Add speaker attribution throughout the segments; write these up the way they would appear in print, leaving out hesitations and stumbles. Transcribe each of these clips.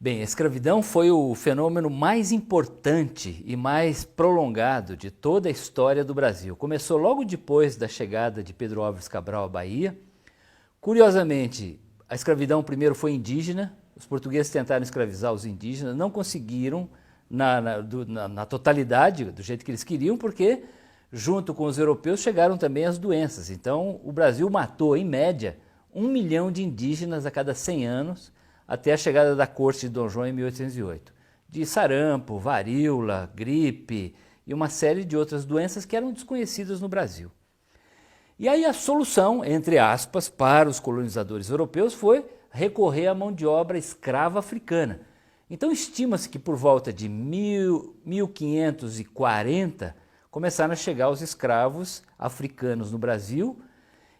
Speaker 1: Bem, a escravidão foi o fenômeno mais importante e mais prolongado de toda a história do Brasil. Começou logo depois da chegada de Pedro Álvares Cabral à Bahia. Curiosamente, a escravidão primeiro foi indígena, os portugueses tentaram escravizar os indígenas, não conseguiram na totalidade, do jeito que eles queriam, porque junto com os europeus chegaram também as doenças. Então o Brasil matou, em média, 1 milhão de indígenas a cada 100 anos, até a chegada da corte de Dom João em 1808, de sarampo, varíola, gripe e uma série de outras doenças que eram desconhecidas no Brasil. E aí a solução, entre aspas, para os colonizadores europeus foi recorrer à mão de obra escrava africana. Então estima-se que por volta de 1540 começaram a chegar os escravos africanos no Brasil.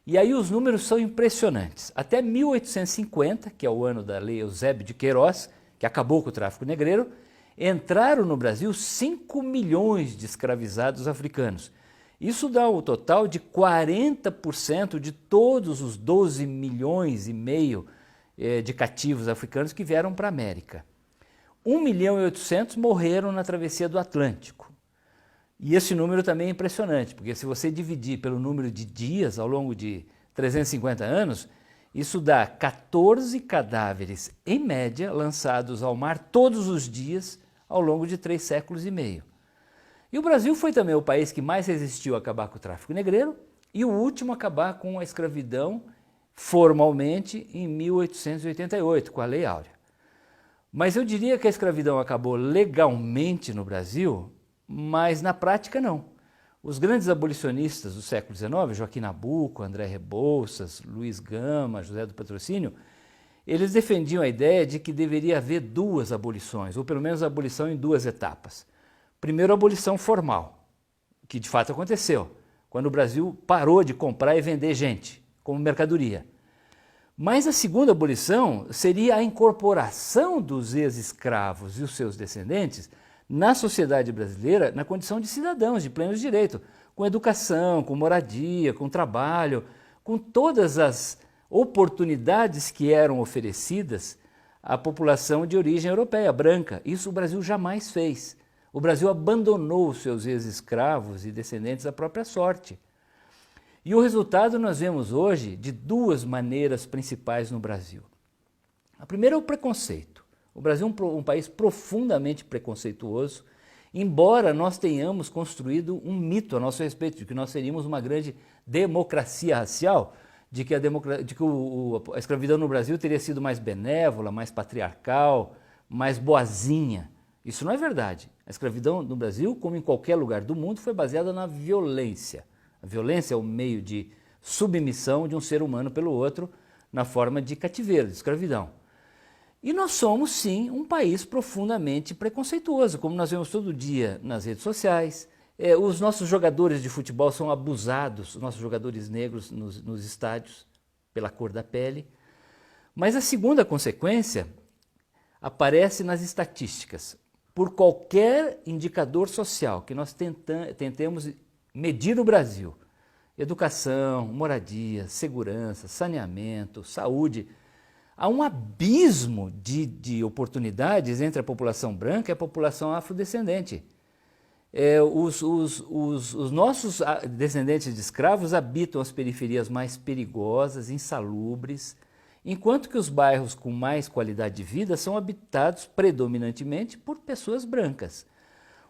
Speaker 1: E aí os números são impressionantes. Até 1850, que é o ano da Lei Eusébio de Queiroz, que acabou com o tráfico negreiro, entraram no Brasil 5 milhões de escravizados africanos. Isso dá o total de 40% de todos os 12 milhões e meio de cativos africanos que vieram para a América. 1 milhão e 800 morreram na travessia do Atlântico. E esse número também é impressionante, porque se você dividir pelo número de dias ao longo de 350 anos, isso dá 14 cadáveres, em média, lançados ao mar todos os dias ao longo de 3 séculos e meio. E o Brasil foi também o país que mais resistiu a acabar com o tráfico negreiro e o último a acabar com a escravidão formalmente em 1888, com a Lei Áurea. Mas eu diria que a escravidão acabou legalmente no Brasil, mas na prática não. Os grandes abolicionistas do século XIX, Joaquim Nabuco, André Rebouças, Luiz Gama, José do Patrocínio, eles defendiam a ideia de que deveria haver 2 abolições, ou pelo menos a abolição em 2 etapas. Primeiro, a abolição formal, que de fato aconteceu, quando o Brasil parou de comprar e vender gente como mercadoria. Mas a segunda abolição seria a incorporação dos ex-escravos e os seus descendentes na sociedade brasileira na condição de cidadãos de plenos direitos, com educação, com moradia, com trabalho, com todas as oportunidades que eram oferecidas à população de origem europeia, branca. Isso o Brasil jamais fez. O Brasil abandonou os seus ex-escravos e descendentes à própria sorte. E o resultado nós vemos hoje de 2 maneiras principais no Brasil. A primeira é o preconceito. O Brasil é um país profundamente preconceituoso, embora nós tenhamos construído um mito a nosso respeito, de que nós seríamos uma grande democracia racial, de que a escravidão no Brasil teria sido mais benévola, mais patriarcal, mais boazinha. Isso não é verdade. A escravidão no Brasil, como em qualquer lugar do mundo, foi baseada na violência. A violência é o meio de submissão de um ser humano pelo outro na forma de cativeiro, de escravidão. E nós somos, sim, um país profundamente preconceituoso, como nós vemos todo dia nas redes sociais. Os nossos jogadores de futebol são abusados, os nossos jogadores negros nos estádios, pela cor da pele. Mas a segunda consequência aparece nas estatísticas. Por qualquer indicador social que nós tentemos medir no Brasil, educação, moradia, segurança, saneamento, saúde, há um abismo de oportunidades entre a população branca e a população afrodescendente. Os nossos descendentes de escravos habitam as periferias mais perigosas, insalubres, enquanto que os bairros com mais qualidade de vida são habitados predominantemente por pessoas brancas.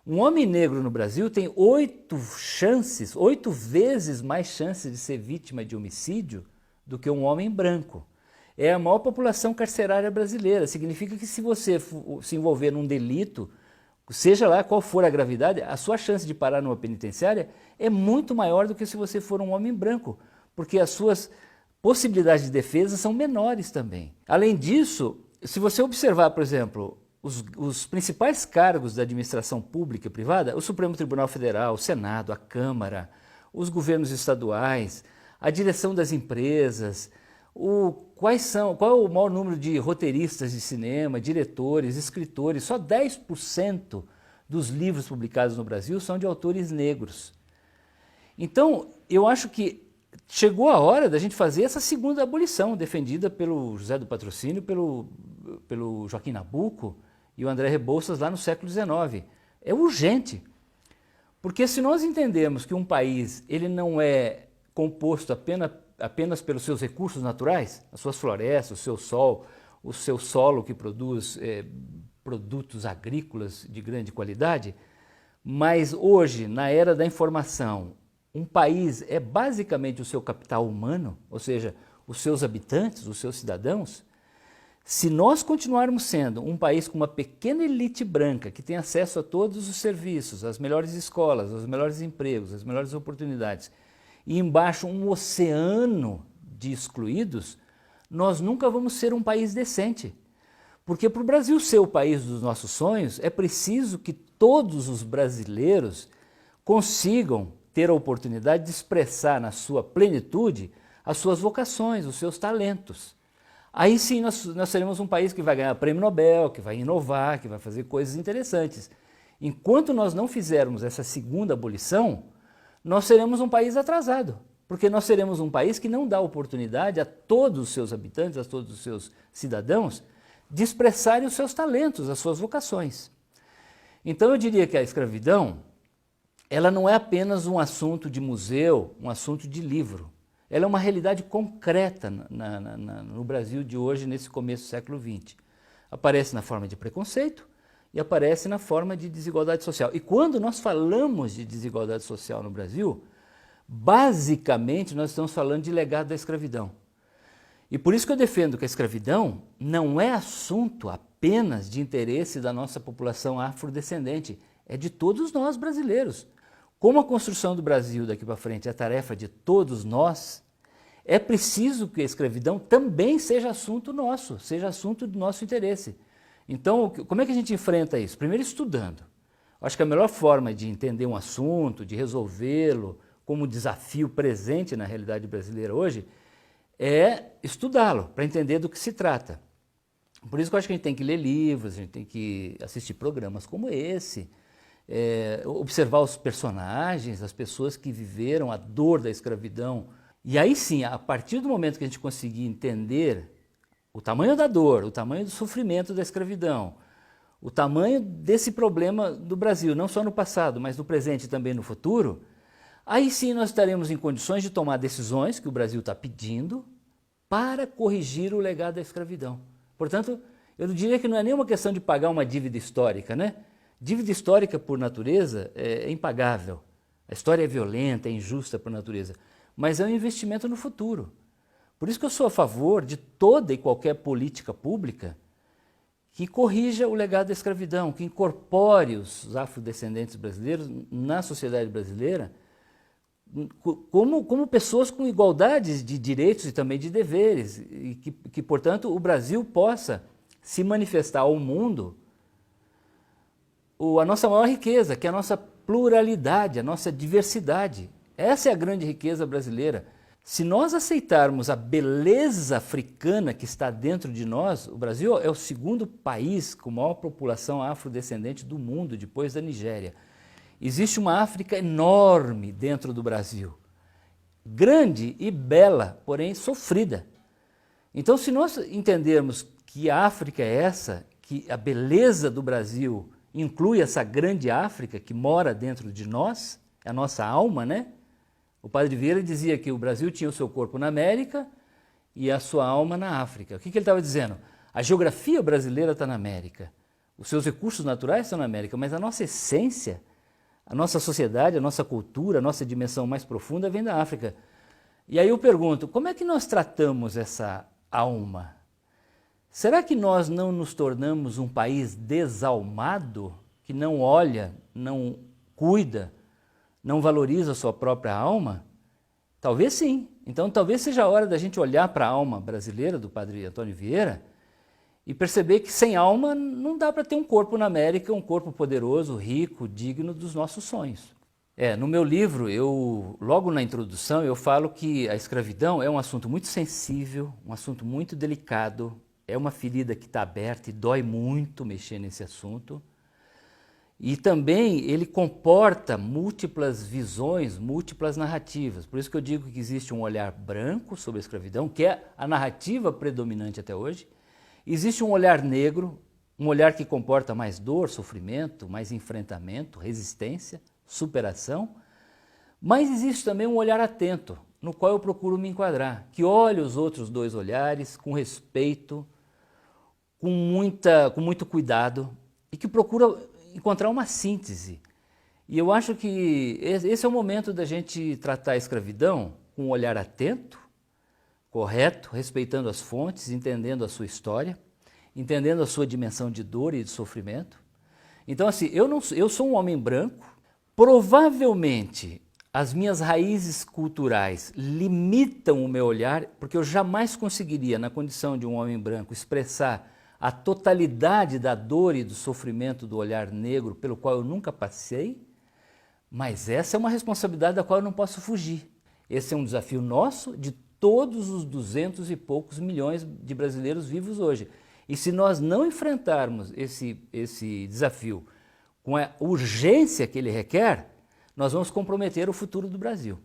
Speaker 1: Um homem negro no Brasil tem 8 vezes mais chances de ser vítima de homicídio do que um homem branco. É a maior população carcerária brasileira. Significa que se você se envolver num delito, seja lá qual for a gravidade, a sua chance de parar numa penitenciária é muito maior do que se você for um homem branco, porque as suas possibilidades de defesa são menores também. Além disso, se você observar, por exemplo, os principais cargos da administração pública e privada, o Supremo Tribunal Federal, o Senado, a Câmara, os governos estaduais, a direção das empresas, qual é o maior número de roteiristas de cinema, diretores, escritores? Só 10% dos livros publicados no Brasil são de autores negros. Então, eu acho que chegou a hora da gente fazer essa segunda abolição, defendida pelo José do Patrocínio, pelo pelo Joaquim Nabuco e o André Rebouças lá no século XIX. É urgente, porque se nós entendermos que um país ele não é composto apenas pelos seus recursos naturais, as suas florestas, o seu solo que produz produtos agrícolas de grande qualidade, mas hoje, na era da informação, um país é basicamente o seu capital humano, ou seja, os seus habitantes, os seus cidadãos. Se nós continuarmos sendo um país com uma pequena elite branca que tem acesso a todos os serviços, as melhores escolas, os melhores empregos, as melhores oportunidades, e embaixo um oceano de excluídos, nós nunca vamos ser um país decente. Porque para o Brasil ser o país dos nossos sonhos, é preciso que todos os brasileiros consigam ter a oportunidade de expressar na sua plenitude as suas vocações, os seus talentos. Aí sim nós seremos um país que vai ganhar prêmio Nobel, que vai inovar, que vai fazer coisas interessantes. Enquanto nós não fizermos essa segunda abolição, nós seremos um país atrasado, porque nós seremos um país que não dá oportunidade a todos os seus habitantes, a todos os seus cidadãos, de expressarem os seus talentos, as suas vocações. Então eu diria que a escravidão, ela não é apenas um assunto de museu, um assunto de livro. Ela é uma realidade concreta no Brasil de hoje, nesse começo do século XX. Aparece na forma de preconceito e aparece na forma de desigualdade social. E quando nós falamos de desigualdade social no Brasil, basicamente nós estamos falando de legado da escravidão. E por isso que eu defendo que a escravidão não é assunto apenas de interesse da nossa população afrodescendente, é de todos nós brasileiros. Como a construção do Brasil daqui para frente é a tarefa de todos nós, é preciso que a escravidão também seja assunto nosso, seja assunto do nosso interesse. Então, como é que a gente enfrenta isso? Primeiro estudando. Acho que a melhor forma de entender um assunto, de resolvê-lo como desafio presente na realidade brasileira hoje, é estudá-lo, para entender do que se trata. Por isso que eu acho que a gente tem que ler livros, a gente tem que assistir programas como esse, observar os personagens, as pessoas que viveram a dor da escravidão. E aí sim, a partir do momento que a gente conseguir entender o tamanho da dor, o tamanho do sofrimento da escravidão, o tamanho desse problema do Brasil, não só no passado, mas no presente e também no futuro, aí sim nós estaremos em condições de tomar decisões que o Brasil está pedindo para corrigir o legado da escravidão. Portanto, eu diria que não é nenhuma questão de pagar uma dívida histórica, né? Dívida histórica, por natureza, é impagável. A história é violenta, é injusta por natureza, mas é um investimento no futuro. Por isso que eu sou a favor de toda e qualquer política pública que corrija o legado da escravidão, que incorpore os afrodescendentes brasileiros na sociedade brasileira como pessoas com igualdade de direitos e também de deveres, e que, portanto, o Brasil possa se manifestar ao mundo a nossa maior riqueza, que é a nossa pluralidade, a nossa diversidade. Essa é a grande riqueza brasileira. Se nós aceitarmos a beleza africana que está dentro de nós, o Brasil é o segundo país com maior população afrodescendente do mundo, depois da Nigéria. Existe uma África enorme dentro do Brasil, grande e bela, porém sofrida. Então, se nós entendermos que a África é essa, que a beleza do Brasil inclui essa grande África que mora dentro de nós, a nossa alma, né? O Padre Vieira dizia que o Brasil tinha o seu corpo na América e a sua alma na África. O que ele estava dizendo? A geografia brasileira está na América, os seus recursos naturais estão na América, mas a nossa essência, a nossa sociedade, a nossa cultura, a nossa dimensão mais profunda vem da África. E aí eu pergunto, como é que nós tratamos essa alma? Será que nós não nos tornamos um país desalmado, que não olha, não cuida, não valoriza a sua própria alma? Talvez sim. Então talvez seja a hora da gente olhar para a alma brasileira do Padre Antônio Vieira e perceber que sem alma não dá para ter um corpo na América, um corpo poderoso, rico, digno dos nossos sonhos. No meu livro, logo na introdução, eu falo que a escravidão é um assunto muito sensível, um assunto muito delicado, é uma ferida que está aberta e dói muito mexer nesse assunto. E também ele comporta múltiplas visões, múltiplas narrativas. Por isso que eu digo que existe um olhar branco sobre a escravidão, que é a narrativa predominante até hoje, Existe um olhar negro, um olhar que comporta mais dor, sofrimento, mais enfrentamento, resistência, superação, mas existe também um olhar atento, no qual eu procuro me enquadrar, que olha os outros dois olhares com respeito, com muito cuidado e que procura encontrar uma síntese. E eu acho que esse é o momento da gente tratar a escravidão com um olhar atento, correto, respeitando as fontes, entendendo a sua história, entendendo a sua dimensão de dor e de sofrimento. Então, assim, eu sou um homem branco, provavelmente as minhas raízes culturais limitam o meu olhar, porque eu jamais conseguiria, na condição de um homem branco, expressar a totalidade da dor e do sofrimento do olhar negro pelo qual eu nunca passei, mas essa é uma responsabilidade da qual eu não posso fugir. Esse é um desafio nosso, de todos os 200 e poucos milhões de brasileiros vivos hoje. E se nós não enfrentarmos esse desafio com a urgência que ele requer, nós vamos comprometer o futuro do Brasil.